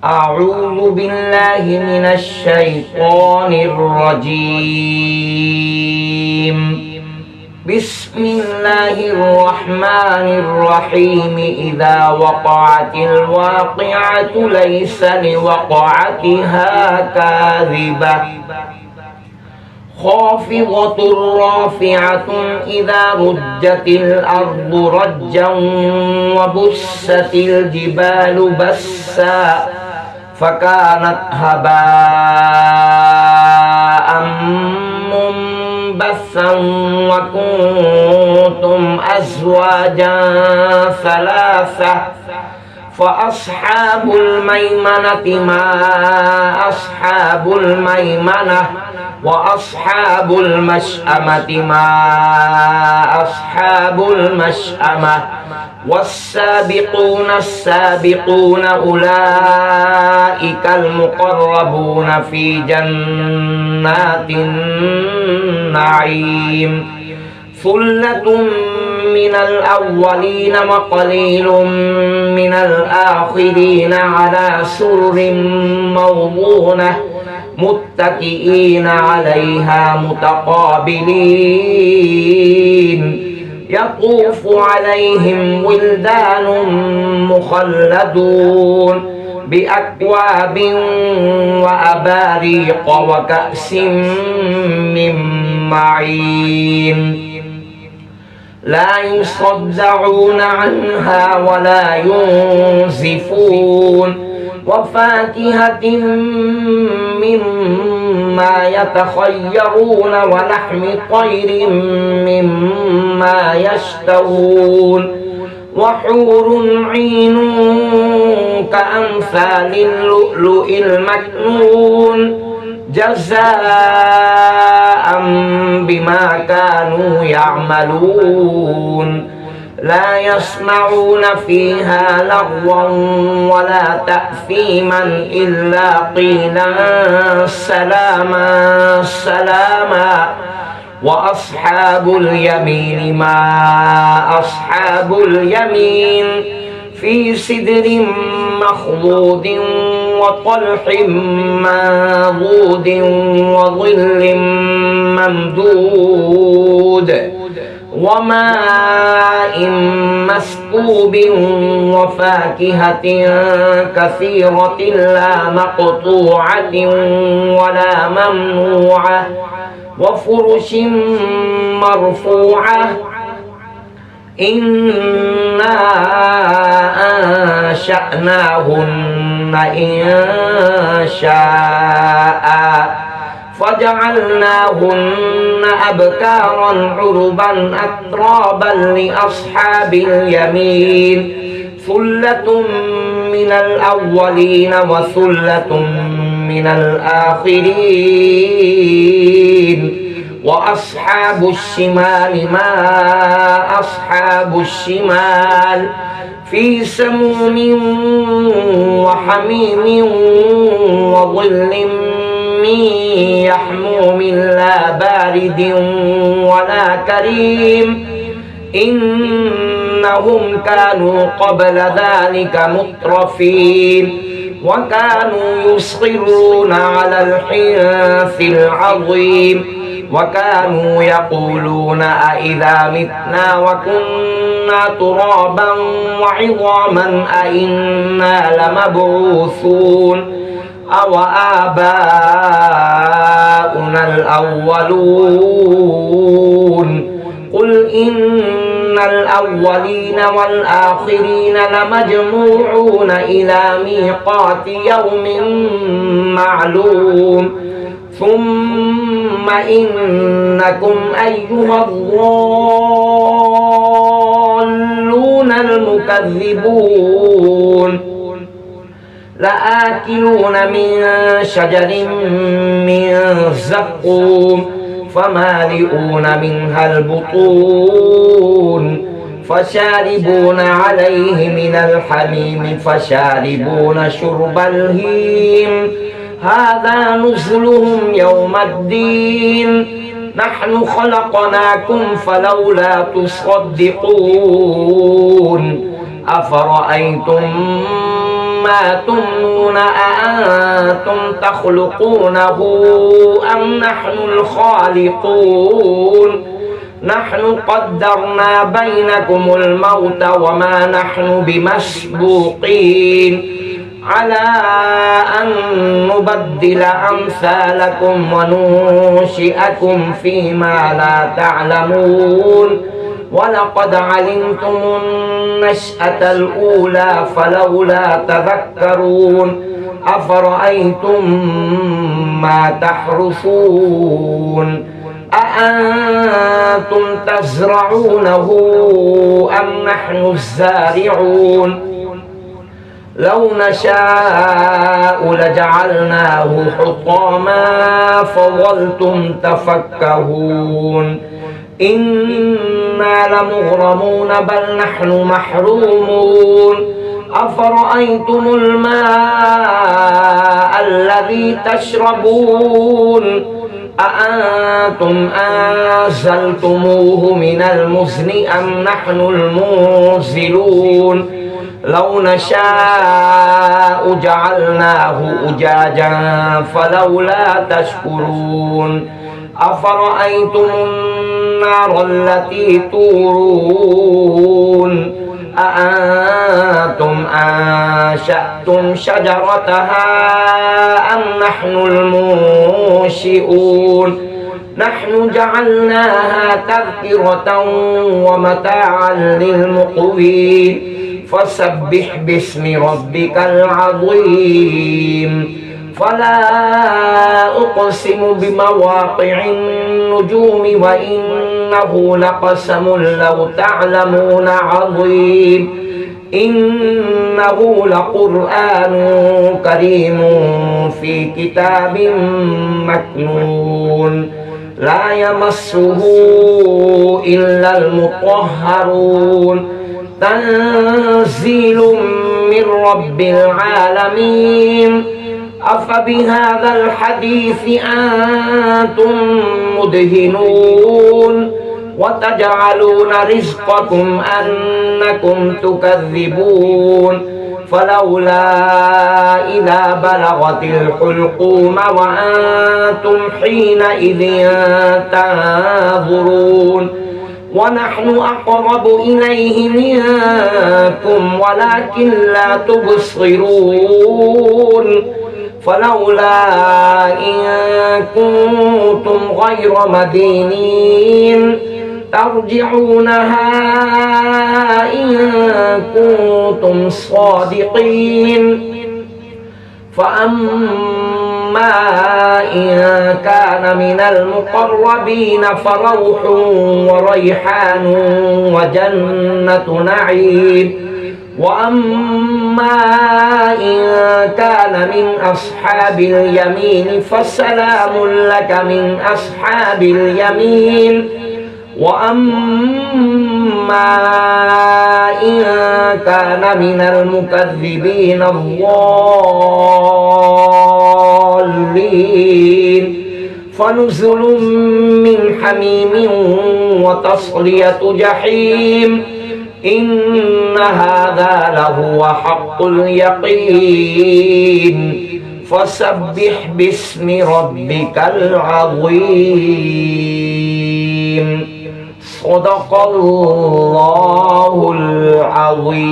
أعوذ بالله من الشيطان الرجيم. بسم الله الرحمن الرحيم. إذا وقعت الواقعة ليس لوقعتها كاذبة خافضة رافعة إذا رجت الأرض رجا وبست الجبال بسا فكانت هباء منبثا وكنتم أزواجا ثلاثة فأصحاب الميمنة ما أصحاب الميمنة وأصحاب المشأمة ما أصحاب المشأمة والسابقون السابقون أولئك المقربون في جنات النعيم. ثلة من الأولين وقليل من الآخرين على سرر موضونة متكئين عليها متقابلين يطوف عليهم ولدان مخلدون بأكواب وأباريق وكأس من معين لا يصدعون عنها ولا ينزفون وفاكهة مما يتخيرون ولحم طير مما يشتهون وحور عين كأمثال اللؤلؤ المكنون جزاء بما كانوا يعملون لا يسمعون فيها لغوا ولا تأثيما إلا قيلا سلاما سلاما. وأصحاب اليمين ما أصحاب اليمين في سدر مخضود وطلح منضود وظل ممدود وماء مسكوب وفاكهة كثيرة لا مقطوعة ولا ممنوعة وفرش مرفوعة إنا أنشأناهن إنشاء فجعلناهن أبكارا عربا أترابا لأصحاب اليمين ثلة من الأولين وثلة من الآخرين. وأصحاب الشمال ما أصحاب الشمال في سموم وحميم وظل من يحموم لا بارد ولا كريم إنهم كانوا قبل ذلك مترفين وكانوا يصرون على الحنث العظيم وكانوا يقولون أئذا متنا وكنا ترابا وعظاما أئنا لمبعوثون أو آباؤنا الأولون قل إن الأولين والآخرين لمجموعون إلى ميقات يوم معلوم ثم إنكم أيها الضالون المكذبون لآكلون من شجر من زقوم فمالئون منها البطون فشاربون عليه من الحميم فشاربون شرب الهيم هذا نزلهم يوم الدين نحن خلقناكم فلولا تصدقون أفرأيتم ما تمنون أأنتم تخلقونه أم نحن الخالقون نحن قدرنا بينكم الموت وما نحن بمسبوقين على أن نبدل أمثالكم وننشئكم فيما لا تعلمون ولقد علمتم النشأة الأولى فلولا تذكرون أفرأيتم ما تحرثون أأنتم تزرعونه أم نحن الزارعون لو نشاء لجعلناه حطاما فظلتم تفكهون إنا لمغرمون بل نحن محرومون أفرأيتم الماء الذي تشربون أأنتم أنزلتموه من المزن أم نحن المنزلون لو نشاء جعلناه أجاجا فلولا تشكرون أفرأيتم النار التي تورون أأنتم أنشأتم شجرتها أم نحن المنشئون نحن جعلناها تذكرة ومتاعا للمقوين فسبح باسم ربك العظيم فلا أقسم بمواقع النجوم وإنه لقسم لو تعلمون عظيم إنه لقرآن كريم في كتاب مكنون لا يمسه إلا المطهرون تنزيل من رب العالمين أفبهذا الحديث أنتم مدهنون وتجعلون رزقكم أنكم تكذبون فلولا إذا بلغت الحلقوم وأنتم حينئذ تنظرون ونحن أقرب إليه منكم ولكن لا تبصرون فلولا إن كنتم غير مدينين ترجعونها إن كنتم صادقين فأما إن كان من المقربين فروح وريحان وجنة نعيم وأما إن كان من أصحاب اليمين فسلام لك من أصحاب اليمين وأما إن كان من المكذبين الضالين فنزل من حميم وتصلية جحيم إن هذا لهو حق اليقين فسبح باسم ربك العظيم صدق الله العظيم.